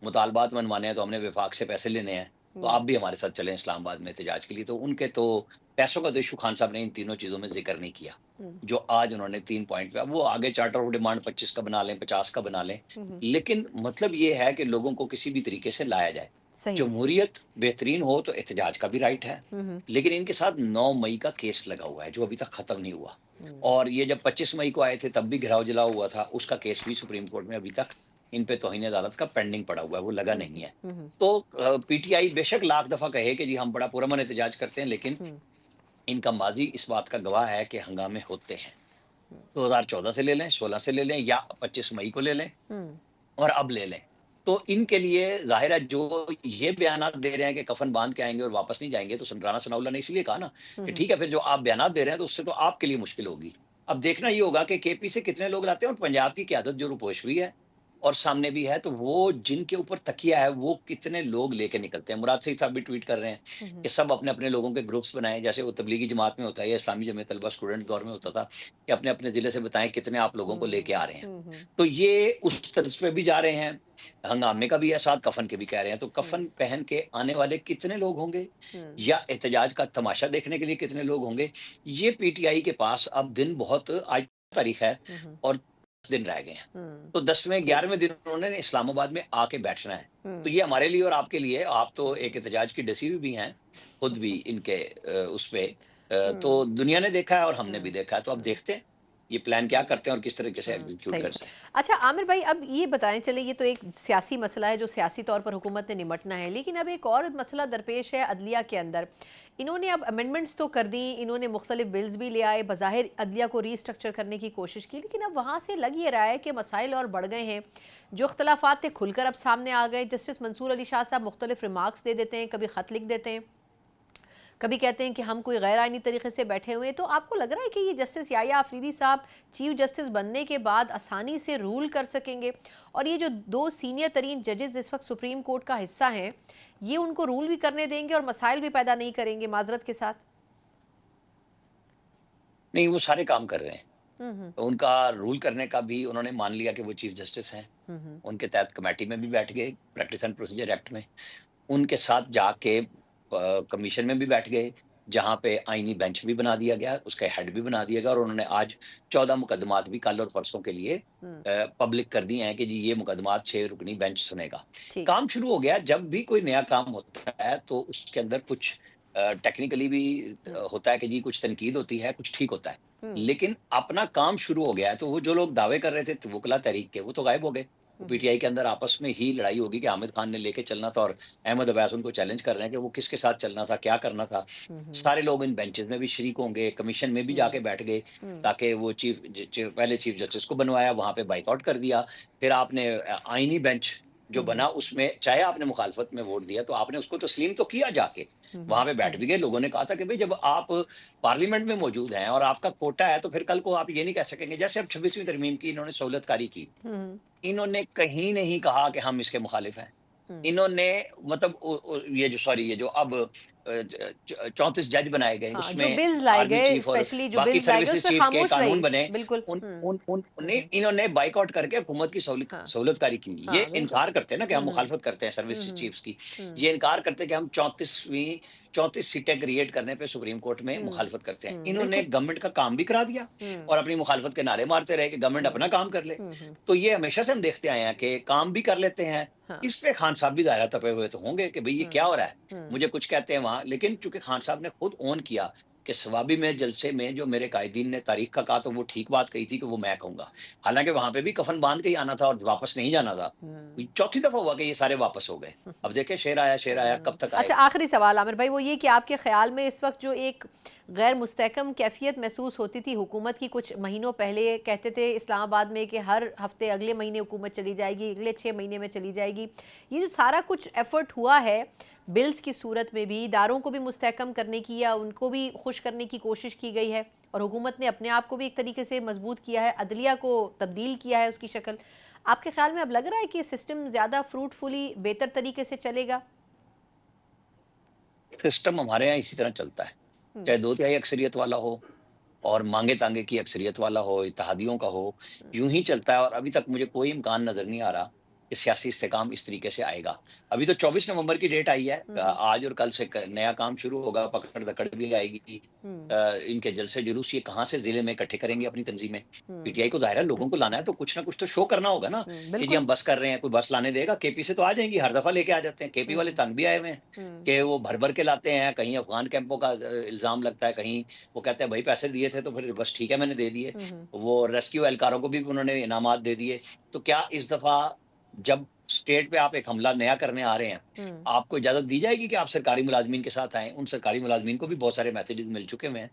مطالبات منوانے ہیں تو ہم نے وفاق سے پیسے لینے ہیں، تو ہوں، آپ بھی ہمارے ساتھ چلیں اسلام آباد میں احتجاج کے لیے۔ تو ان کے تو پیسوں کا تو ایشو خان صاحب نے ان تینوں چیزوں میں ذکر نہیں کیا ہوں، جو آج انہوں نے 3 پوائنٹ پہ، اب وہ آگے چارٹر آف ڈیمانڈ 25 کا بنا لیں، 50 کا بنا لیں، ہوں، لیکن مطلب یہ ہے کہ لوگوں کو کسی بھی طریقے سے لایا جائے۔ صحیح، جمہوریت بہترین ہو تو احتجاج کا بھی رائٹ ہے، ہوں، لیکن ان کے ساتھ 9 مئی کا کیس لگا ہوا ہے جو ابھی تک ختم نہیں ہوا، ہوں، اور یہ جب 25 مئی کو آئے تھے تب بھی گھراؤ جلاؤ ہوا تھا، اس کا کیس بھی سپریم کورٹ میں ابھی تک ان پہ توہین عدالت کا پینڈنگ پڑا ہوا ہے، وہ لگا ہوں، نہیں ہے۔ ہوں، تو پی ٹی آئی بے شک لاکھ دفعہ کہے کہ جی ہم بڑا پرامن احتجاج کرتے ہیں، لیکن ہوں، ان کا ماضی اس بات کا گواہ ہے کہ ہنگامے ہوتے ہیں۔ 2014 سے لے لیں، 16 سے لے لیں، یا 25 مئی کو لے لیں، ہوں، اور اب لے لیں، تو ان کے لیے ظاہر ہے جو یہ بیانات دے رہے ہیں کہ کفن باندھ کے آئیں گے اور واپس نہیں جائیں گے، تو رانا ثناء اللہ نے اس لیے کہا نا کہ ہوں، ٹھیک ہے پھر جو آپ بیانات دے رہے ہیں تو اس سے تو آپ کے لیے مشکل ہوگی۔ اب دیکھنا یہ ہوگا کہ کے پی سے کتنے لوگ لاتے ہیں، اور پنجاب کی قیادت جو روپوش ہوئی ہے اور سامنے بھی ہے، تو وہ جن کے اوپر تکیہ ہے وہ کتنے لوگ لے کے نکلتے ہیں. مراد سعید صاحب بھی ٹویٹ کر رہے ہیں کہ سب اپنے اپنے لوگوں کے گروپس بنائیں، جیسے وہ تبلیغی جماعت میں ہوتا ہے یا اسلامی جمعیت طلبہ اسٹوڈنٹ دور میں ہوتا تھا کہ اپنے اپنے ضلع سے بتائیں کتنے آپ لوگوں کو لے کے آ رہے ہیں. تو یہ اس طرز پہ بھی جا رہے ہیں. ہنگامے کا بھی ہے ساتھ، کفن کے بھی کہہ رہے ہیں. تو کفن پہن کے آنے والے کتنے لوگ ہوں گے یا احتجاج کا تماشا دیکھنے کے لیے کتنے لوگ ہوں گے، یہ پی ٹی آئی کے پاس اب دن بہت، آج تاریخ ہے اور 10 دن رہ گئے ہیں. تو 10ویں 11ویں دن انہوں نے اسلام آباد میں آ کے بیٹھنا ہے. تو یہ ہمارے لیے اور آپ کے لیے، آپ تو ایک احتجاج کی ڈسی بھی ہیں خود بھی ان کے اس پہ، تو دنیا نے دیکھا ہے اور ہم نے بھی دیکھا ہے. تو اب دیکھتے ہیں یہ پلان کیا کرتے ہیں اور کس طریقے سے ایگزیکیوٹ صحیح. کرتے ہیں. اچھا عامر بھائی، اب یہ بتائیں، چلے یہ تو ایک سیاسی مسئلہ ہے جو سیاسی طور پر حکومت نے نمٹنا ہے، لیکن اب ایک اور مسئلہ درپیش ہے عدلیہ کے اندر. انہوں نے اب امینڈمنٹس تو کر دیں، انہوں نے مختلف بلز بھی لے آئے، بظاہر عدلیہ کو ری اسٹرکچر کرنے کی کوشش کی، لیکن اب وہاں سے لگ یہ رہا ہے کہ مسائل اور بڑھ گئے ہیں. جو اختلافات تھے کھل کر اب سامنے آ گئے. جسٹس منصور علی شاہ صاحب مختلف ریمارکس دے دیتے ہیں، کبھی خط لکھ دیتے ہیں، کبھی کہتے ہیں کہ ہم کوئی غیر آئینی طریقے سے بیٹھے ہوئے ہیں. تو آپ کو لگ رہا ہے کہ یہ جسٹس یحییٰ آفریدی صاحب چیف جسٹس بننے کے بعد آسانی سے رول کر سکیں گے؟ اور یہ جو 2 سینئر ترین ججز اس وقت سپریم کورٹ کا حصہ ہیں، یہ ان کو رول بھی کرنے دیں گے اور مسائل بھی پیدا نہیں کریں گے معذرت کے ساتھ؟ نہیں، وہ سارے کام کر رہے ہیں. ان کا رول کرنے کا بھی انہوں نے مان لیا کہ وہ چیف جسٹس ہیں. ان کے تحت کمیٹی میں بھی بیٹھ گئے، پریکٹس اینڈ پروسیجر ایکٹ میں. ان کے ساتھ جا کے کمیشن میں بھی بیٹھ گئے، جہاں پہ آئینی بینچ بھی بنا دیا گیا، اس کا ہیڈ بھی بنا دیا گیا. اور انہوں نے آج 14 مقدمات بھی کل اور پرسوں کے لیے پبلک کر دی ہیں کہ جی یہ مقدمات 6 رکنی بینچ سنے گا. کام شروع ہو گیا. جب بھی کوئی نیا کام ہوتا ہے تو اس کے اندر کچھ ٹیکنیکلی بھی ہوتا ہے کہ جی کچھ تنقید ہوتی ہے، کچھ ٹھیک ہوتا ہے، لیکن اپنا کام شروع ہو گیا ہے. تو وہ جو لوگ دعوے کر رہے تھے وکلا تحریک کے، وہ تو غائب ہو گئے. پی ٹی آئی کے اندر آپس میں ہی لڑائی ہوگی کہ حامد خان نے لے کے چلنا تھا، اور احمد عباس ان کو چیلنج کر رہے ہیں کہ وہ کس کے ساتھ چلنا تھا، کیا کرنا تھا. سارے لوگ ان بینچز میں بھی شریک ہوں گے، کمیشن میں بھی جا کے بیٹھ گئے تاکہ وہ پہلے چیف جسٹس کو بنوایا، وہاں پہ بائیک آؤٹ کر دیا. پھر آپ نے آئینی بینچ جو بنا اس میں چاہے آپ نے مخالفت میں ووٹ دیا تو آپ نے اس کو تسلیم تو کیا، جا کے وہاں پہ بیٹھ بھی گئے. لوگوں نے کہا تھا کہ بھئی جب آپ پارلیمنٹ میں موجود ہیں اور آپ کا کوٹا ہے تو پھر کل کو آپ یہ نہیں کہہ سکیں گے. جیسے اب 26ویں ترمیم کی انہوں نے سہولت کاری کی، انہوں نے کہیں نہیں کہا کہ ہم اس کے مخالف ہیں. انہوں نے مطلب یہ جو اب 34 جج بنائے گئے، اس جو میں بلز لائے آرمی گئے، چیف اور اسپیشلی جو باقی بلز لائے گئے، اس سروسز پہ چیف کے خاموش رہی. قانون بنے، بالکل. انہوں نے بائیک آؤٹ کر کے حکومت کی سہولت کاری کی. یہ انکار کرتے ہیں نا کہ ہم مخالفت کرتے ہیں سروسز چیفز کی، یہ انکار کرتے ہیں کہ ہم 34 سیٹیں کریٹ کرنے پہ سپریم کورٹ میں مخالفت کرتے ہیں. انہوں نے گورنمنٹ کا کام بھی کرا دیا اور اپنی مخالفت کے نعرے مارتے رہے کہ گورنمنٹ اپنا کام کر لے. تو یہ ہمیشہ سے ہم دیکھتے آئے ہیں کہ کام بھی کر لیتے ہیں. اس پہ خان صاحب بھی ظاہرہ تپے ہوئے تو ہوں گے کہ بھئی یہ کیا ہو رہا ہے، مجھے کچھ کہتے ہیں وہاں. لیکن چونکہ خان صاحب نے خود اون کیا کہ ثوابی میں جلسے میں جو میرے قائدین نے تاریخ کا کہا تو وہ ٹھیک بات کہی تھی کہ وہ میں کہوں گا، حالانکہ وہاں پہ بھی کفن باندھ کے ہی آنا تھا اور واپس نہیں جانا تھا. 4تھی دفعہ ہوا کہ یہ سارے واپس ہو گئے. اب دیکھیں شیر آیا کب تک آئے. اچھا آخری سوال عامر بھائی، وہ یہ کہ آپ کے خیال میں اس وقت جو ایک غیر مستحکم کیفیت محسوس ہوتی تھی حکومت کی، کچھ مہینوں پہلے کہتے تھے اسلام آباد میں کہ ہر ہفتے اگلے مہینے حکومت چلی جائے گی، اگلے 6 مہینے میں چلی جائے گی، یہ جو سارا کچھ ایفرٹ ہوا ہے بلز کی صورت میں بھی، اداروں کو بھی مستحکم کرنے کی یا ان کو بھی خوش کرنے کی کوشش کی گئی ہے، اور حکومت نے اپنے آپ کو بھی ایک طریقے سے مضبوط کیا ہے، عدلیہ کو تبدیل کیا ہے اس کی شکل، آپ کے خیال میں اب لگ رہا ہے کہ یہ سسٹم زیادہ فروٹفلی بہتر طریقے سے چلے گا؟ سسٹم ہمارے یہاں اسی طرح چلتا ہے، چاہے 2/3 اکثریت والا ہو اور مانگے تانگے کی اکثریت والا ہو، اتحادیوں کا ہو، یوں ہی چلتا ہے. اور ابھی تک مجھے کوئی امکان نظر نہیں آ رہا کہ سیاسی استحکام اس طریقے سے آئے گا. ابھی تو 24 نومبر کی ڈیٹ آئی ہے، آج اور کل سے نیا کام شروع ہوگا، پکڑ دکڑ بھی آئے گی. ان کے جلسے جلوس یہ کہاں سے ضلع میں اکٹھے کریں گے اپنی تنظیمیں. پی ٹی آئی کو ظاہر ہے لوگوں کو لانا ہے تو کچھ نہ کچھ تو شو کرنا ہوگا نا کہ جی ہم بس کر رہے ہیں. کوئی بس لانے دے گا؟ کے پی سے تو آ جائیں گی، ہر دفعہ لے کے آ جاتے ہیں. کے پی والے تنگ بھی آئے ہوئے ہیں کہ وہ بھر کے لاتے ہیں. کہیں افغان کیمپوں کا الزام لگتا ہے، کہیں وہ کہتے ہیں بھائی پیسے دیے تھے تو پھر بس ٹھیک ہے میں نے دے دیے. وہ ریسکیو اہلکاروں کو بھی انہوں نے انعامات دے دیے. تو کیا اس دفعہ جب اسٹیٹ پہ آپ ایک حملہ نیا کرنے آ رہے ہیں، آپ کو اجازت دی جائے گی کہ آپ سرکاری ملازمین کے ساتھ آئیں؟ ان سرکاری ملازمین کو بھی بہت سارے میسیجز مل چکے ہوئے ہیں.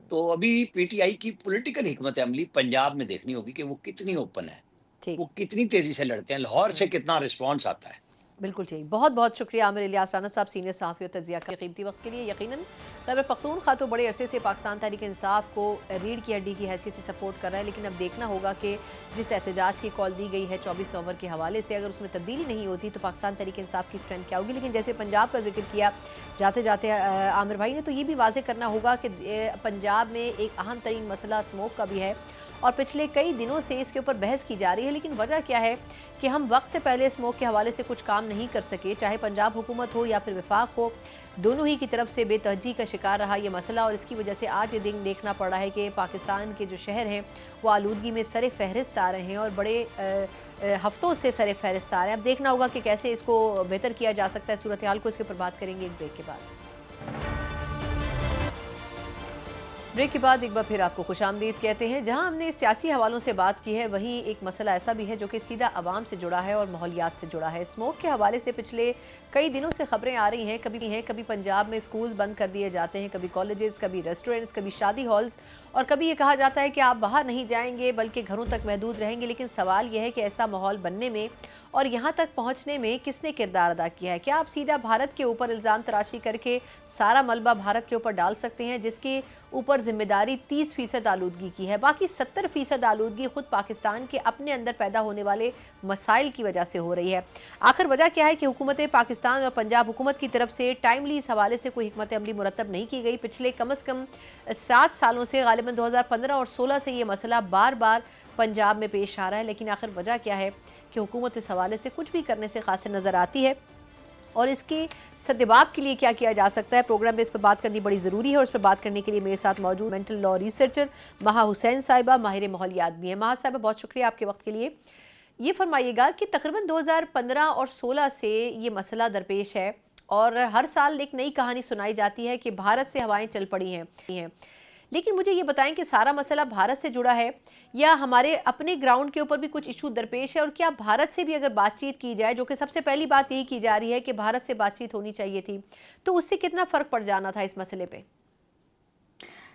تو ابھی پی ٹی آئی کی پولیٹیکل حکمت عملی پنجاب میں دیکھنی ہوگی کہ وہ کتنی اوپن ہے، وہ کتنی تیزی سے لڑتے ہیں، لاہور سے کتنا رسپانس آتا ہے. बिल्कुल ठीक। बहुत बहुत शुक्रिया आमिर इलियास राना साहब, सीनियर सहाफ़ी और तज्ज़िया का कीमती वक्त के लिए। यकीनन खैबर पख्तूनख्वा तो बड़े अरसे से पाकिस्तान तहरीक इंसाफ को रीढ़ की हड्डी की हैसियत से सपोर्ट कर रहा है, लेकिन अब देखना होगा कि जिस एहतजाज की कॉल दी गई है 24 नवंबर के हवाले से, अगर उसमें तब्दीली नहीं होती तो पाकिस्तान तहरीक इंसाफ की स्ट्रेंथ क्या होगी। लेकिन जैसे पंजाब का जिक्र किया जाते जाते आमिर भाई ने, तो ये भी वाज़ेह करना होगा कि पंजाब में एक अहम तरीन मसला स्मोक का भी है और पिछले कई दिनों से इसके ऊपर बहस की जा रही है। लेकिन वजह क्या है कि हम वक्त से पहले स्मोक के हवाले से कुछ काम नहीं कर सके, चाहे पंजाब हुकूमत हो या फिर वफाक हो, दोनों ही की तरफ से बेतवज्जी का शिकार रहा ये मसला। और इसकी वजह से आज ये दिन देखना पड़ रहा है कि पाकिस्तान के जो शहर हैं वो आलूदगी में सर फहरिस्त आ रहे हैं और बड़े हफ्तों से सर फहरिस्त आ रहे हैं। अब देखना होगा कि कैसे इसको बेहतर किया जा सकता है सूरत हाल को। इसके ऊपर बात करेंगे एक ब्रेक के बाद। ब्रेक के बाद एक बार फिर आपको खुशामदीद कहते हैं। जहां हमने सियासी हवालों से बात की है, वहीं एक मसला ऐसा भी है जो कि सीधा आवाम से जुड़ा है और माहौलियात से जुड़ा है। स्मोक के हवाले से पिछले कई दिनों से खबरें आ रही हैं। कभी पंजाब में स्कूल्स बंद कर दिए जाते हैं, कभी कॉलेजेस, कभी रेस्टोरेंट्स, कभी शादी हॉल्स, और कभी ये कहा जाता है कि आप बाहर नहीं जाएंगे बल्कि घरों तक महदूद रहेंगे। लेकिन सवाल यह है कि ऐसा माहौल बनने में और यहाँ तक पहुँचने में किसने किरदार अदा किया है? क्या आप सीधा भारत के ऊपर इल्ज़ाम तराशी करके सारा मलबा भारत के ऊपर डाल सकते हैं, जिसके ऊपर जिम्मेदारी 30% आलूदगी की है? बाकी 70% आलूदगी खुद पाकिस्तान के अपने अंदर पैदा होने वाले मसाइल की वजह से हो रही है। आखिर वजह क्या है कि हुकूमत पाकिस्तान और पंजाब हुकूमत की तरफ से टाइमली इस हवाले से कोई हिकमत अमली मुरतब नहीं की गई। पिछले कम से कम 7 सालों से, गालिबन 2015 और 16 से ये मसला बार बार पंजाब में पेश आ रहा है। लेकिन आखिर वजह क्या है कि हुकूमत इस हवाले से कुछ भी करने से खास नज़र आती है, और इसके सद्देबाब के लिए क्या किया जा सकता है? प्रोग्राम में इस पर बात करनी बड़ी ज़रूरी है और इस पर बात करने के लिए मेरे साथ मौजूद मेंटल लॉ रिसर्चर महा हुसैन साहिबा, माहिर माहौलियात भी हैं। महा साहिबा, बहुत शुक्रिया आपके वक्त के लिए। ये फरमाइएगा कि तकरीबन 2015 और 16 से ये मसला दरपेश है और हर साल एक नई कहानी सुनाई जाती है कि भारत से हवाएं चल पड़ी हैं। लेकिन मुझे ये बताएं कि सारा मसला भारत से जुड़ा है या हमारे अपने ग्राउंड के ऊपर भी कुछ इशू दरपेश है? और क्या भारत से भी अगर बातचीत की जाए, जो कि सबसे पहली बात यही की जा रही है कि भारत से बातचीत होनी चाहिए थी, तो उससे कितना फ़र्क पड़ जाना था इस मसले पे?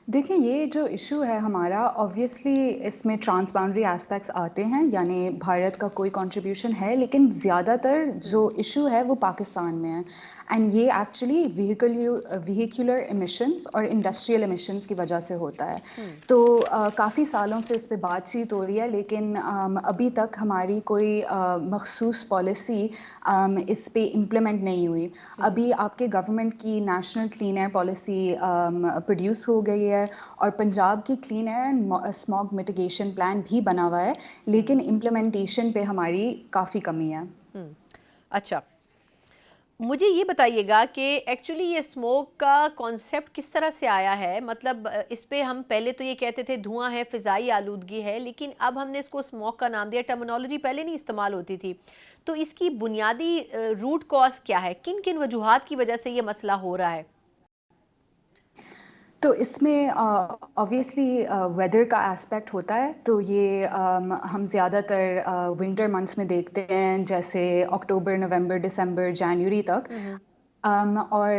देखिए, ये जो इशू है हमारा, ऑब्वियसली इसमें ट्रांसबाउंड्री एस्पेक्ट्स आते हैं, यानी भारत का कोई कंट्रीब्यूशन है, लेकिन ज़्यादातर जो इशू है वो पाकिस्तान में है। एंड ये एक्चुअली व्हीकुलर एमिशंस और इंडस्ट्रियल एमिशंस की वजह से होता है। तो काफ़ी सालों से इस पे बातचीत हो रही है, लेकिन अभी तक हमारी कोई मखसूस पॉलिसी इस पे इम्प्लीमेंट नहीं हुई। अभी आपके गवर्नमेंट की national clean air policy produce हो गई है और पंजाब की clean air and smog mitigation plan भी बना हुआ है, लेकिन इम्प्लीमेंटेशन पे हमारी काफ़ी कमी है। अच्छा, मुझे ये बताइएगा कि एक्चुअली ये स्मोक का कॉन्सेप्ट किस तरह से आया है? मतलब इस पे हम पहले तो ये कहते थे धुआं है, फ़िज़ाई आलूदगी है, लेकिन अब हमने इसको स्मोक का नाम दिया। टर्मिनोलॉजी पहले नहीं इस्तेमाल होती थी। तो इसकी बुनियादी रूट कॉज क्या है? किन किन वजूहात की वजह से ये मसला हो रहा है? तो इसमें ऑब्वियसली वेदर का एस्पेक्ट होता है। तो ये हम ज़्यादातर विंटर मंथ्स में देखते हैं, जैसे अक्टूबर, नवंबर, दिसंबर, जनवरी तक। और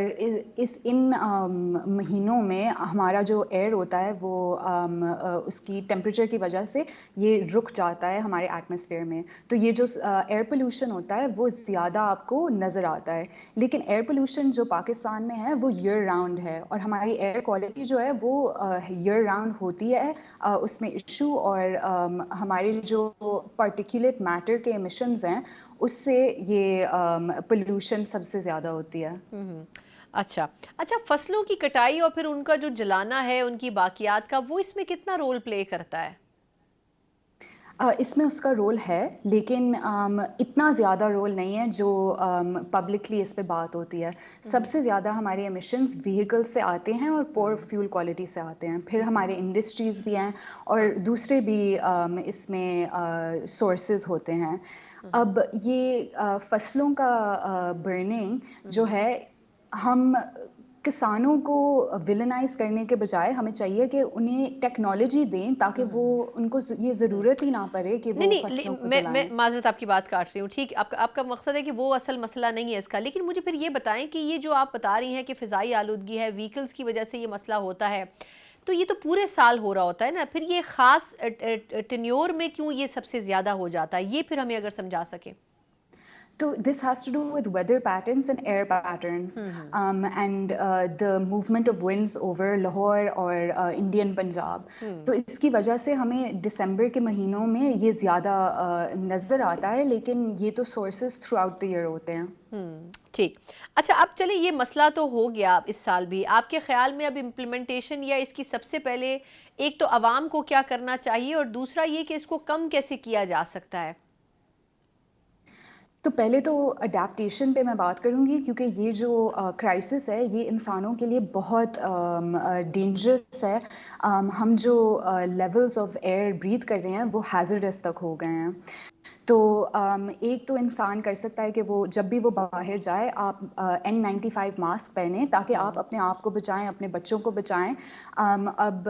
इन महीनों में हमारा जो एयर होता है वो उसकी टेम्परेचर की वजह से ये रुक जाता है हमारे एटमॉस्फेयर में। तो ये जो एयर पोल्यूशन होता है वो ज़्यादा आपको नज़र आता है। लेकिन एयर पोल्यूशन जो पाकिस्तान में है वो ईयर राउंड है, और हमारी एयर क्वालिटी जो है वो ईयर राउंड होती है। उसमें इशू और हमारे जो पार्टिकुलेट मैटर के एमिशंस हैं उससे ये पोल्यूशन सबसे ज़्यादा होती है। अच्छा, फसलों की कटाई और फिर उनका जो जलाना है, उनकी बाकियात का, वो इसमें कितना रोल प्ले करता है? इसमें उसका रोल है, लेकिन इतना ज़्यादा रोल नहीं है जो पब्लिकली इस पे बात होती है। सबसे ज़्यादा हमारे एमिशंस व्हीकल से आते हैं और पोर फ्यूल क्वालिटी से आते हैं। फिर हमारे इंडस्ट्रीज़ भी हैं और दूसरे भी इसमें सोर्सेज होते हैं। अब ये फसलों का बर्निंग जो है, हम किसानों को विलेनाइज करने के बजाय हमें चाहिए कि उन्हें टेक्नोलॉजी दें ताकि वो उनको ये ज़रूरत ही ना पड़े कि वो फसलों को जलाएं। मैं माजरत आपकी बात काट रही हूँ, ठीक। आपका मकसद है कि वो असल मसला नहीं है इसका। लेकिन मुझे फिर ये बताएं कि ये जो आप बता रही हैं कि फ़िज़ाई आलूदगी है, व्हीकल्स की वजह से ये मसला होता है, तो ये तो पूरे साल हो रहा होता है ना, फिर ये ख़ास टेन्योर में क्यों ये सबसे ज़्यादा हो जाता है? ये फिर हमें अगर समझा सकें। So this has to do with weather patterns and air patterns, and the movement of winds over Lahore और Indian Punjab. तो इसकी वजह से हमें दिसंबर के महीनों में ये ज़्यादा नज़र आता है, लेकिन ये तो sources throughout the year होते हैं. ठीक. अच्छा, अब चलिए ये मसला तो हो गया अब इस साल भी, आपके ख्याल में अब इम्प्लीमेंटेशन या इसकी सबसे पहले एक तो आवाम को क्या करना चाहिए और दूसरा ये कि इसको कम कैसे किया जा सकता है? तो पहले तो अडेप्टेशन पे मैं बात करूँगी, क्योंकि ये जो क्राइसिस है ये इंसानों के लिए बहुत डेंजरस है. हम जो लेवल्स ऑफ एयर ब्रीथ कर रहे हैं वो हैज़र्डस तक हो गए हैं. तो एक तो इंसान कर सकता है कि वो जब भी वो बाहर जाए आप N95 मास्क पहने, ताकि आप अपने आप को बचाएं, अपने बच्चों को बचाएं. अब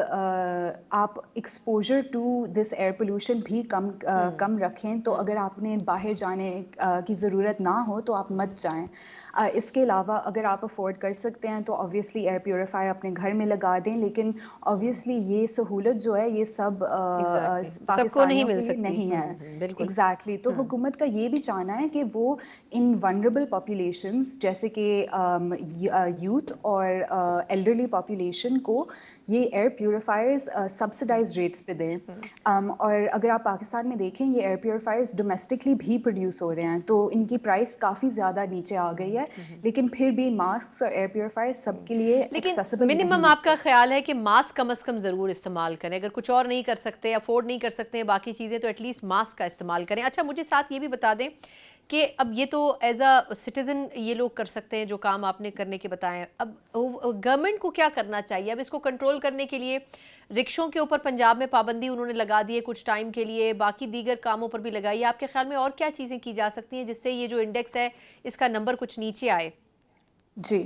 आप exposure to this air pollution भी कम रखें. तो अगर आपने बाहर जाने की ज़रूरत ना हो तो आप मत जाएं. इसके अलावा अगर आप अफोर्ड कर सकते हैं तो ऑब्वियसली एयर प्योरीफायर अपने घर में लगा दें, लेकिन ऑब्वियसली ये सहूलत जो है ये सब सबको नहीं पाकिस्तानियों मिल के लिए सकती. नहीं है. बिल्कुल. एग्जैक्टली. तो हुकूमत का ये भी चाहना है कि वो इन वनरेबल पॉपुलेशंस जैसे कि यूथ और एल्डरली पॉपुलेशन को ये एयर प्योरीफायर्स सब्सिडाइज रेट्स पे दें. और अगर आप पाकिस्तान में देखें ये एयर प्योरीफायर्स डोमेस्टिकली भी प्रोड्यूस हो रहे हैं, तो इनकी प्राइस काफ़ी ज़्यादा नीचे आ गई है. लेकिन फिर भी मास्क और एयर प्योरीफायर्स सबके लिए लेकिन एक्सेसिबल मिनिमम आपका ख्याल है कि मास्क कम से कम ज़रूर इस्तेमाल करें, अगर कुछ और नहीं कर सकते, अफोर्ड नहीं कर सकते हैं बाकी चीज़ें, तो एटलीस्ट मास्क का इस्तेमाल करें. अच्छा, मुझे साथ ये भी बता दें कि अब ये तो एज अ सिटीज़न ये लोग कर सकते हैं जो काम आपने करने के बताएं, अब गवर्नमेंट को क्या करना चाहिए अब इसको कंट्रोल करने के लिए? रिक्शों के ऊपर पंजाब में पाबंदी उन्होंने लगा दी है कुछ टाइम के लिए, बाकी दीगर कामों पर भी लगाई है. आपके ख्याल में और क्या चीज़ें की जा सकती हैं जिससे ये जो इंडेक्स है इसका नंबर कुछ नीचे आए? जी.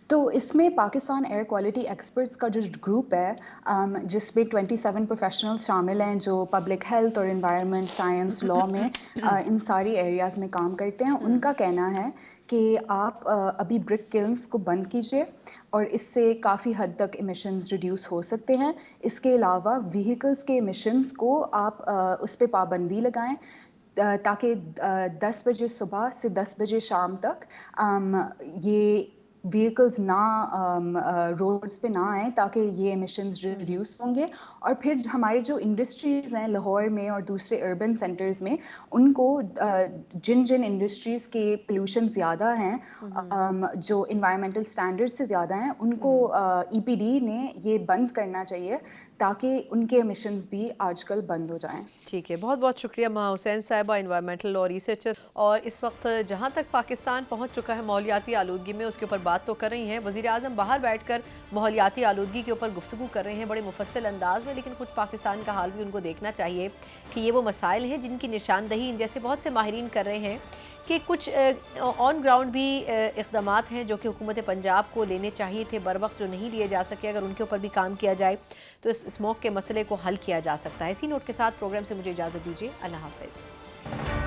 तो इसमें पाकिस्तान एयर क्वालिटी एक्सपर्ट्स का जो ग्रुप है जिसमें 27 प्रोफेशनल्स शामिल हैं जो पब्लिक हेल्थ और एनवायरनमेंट साइंस लॉ में इन सारी एरियाज़ में काम करते हैं. उनका कहना है कि आप अभी ब्रिक किल्न्स को बंद कीजिए और इससे काफ़ी हद तक एमिशंस रिड्यूस हो सकते हैं. इसके अलावा व्हीकल्स के एमिशंस को आप उस पर पाबंदी लगाएं, ताकि 10 बजे सुबह से 10 बजे शाम तक ये व्हीकल्स ना रोड्स पे ना आए, ताकि ये एमिशंस रिड्यूस होंगे. और फिर हमारे जो इंडस्ट्रीज़ हैं लाहौर में और दूसरे अर्बन सेंटर्स में, उनको जिन जिन इंडस्ट्रीज़ के पोल्यूशन ज़्यादा हैं, जो इन्वायरमेंटल स्टैंडर्ड्स से ज़्यादा हैं, उनको EPD ने ये बंद करना चाहिए ताकि उनके एमिशंस भी आजकल बंद हो जाएं. ठीक है, बहुत बहुत शुक्रिया महा हुसैन साहिबा, इन्वायरमेंटल लॉ रिसर्चर. और इस वक्त जहाँ तक पाकिस्तान पहुँच चुका है माहौलियाती आलूदगी में, उसके ऊपर बात तो कर रही हैं. वज़ीर आज़म बाहर बैठकर माहौलियाती आलूदगी के ऊपर गुफ्तगू कर रहे हैं बड़े मुफस्सल अंदाज में, लेकिन कुछ पाकिस्तान का हाल भी उनको देखना चाहिए कि ये वो मसाइल हैं जिनकी निशानदही इन जैसे बहुत से माहिरीन कर रहे हैं कि कुछ ऑन ग्राउंड भी इक़दामात हैं जो कि हुकूमत पंजाब को लेने चाहिए थे बर वक्त, जो नहीं लिए जा सके. अगर उनके ऊपर भी काम किया जाए तो इस स्मोक के मसले को हल किया जा सकता है. इसी नोट के साथ प्रोग्राम से मुझे इजाज़त दीजिए. अल्लाह हाफ़िज़.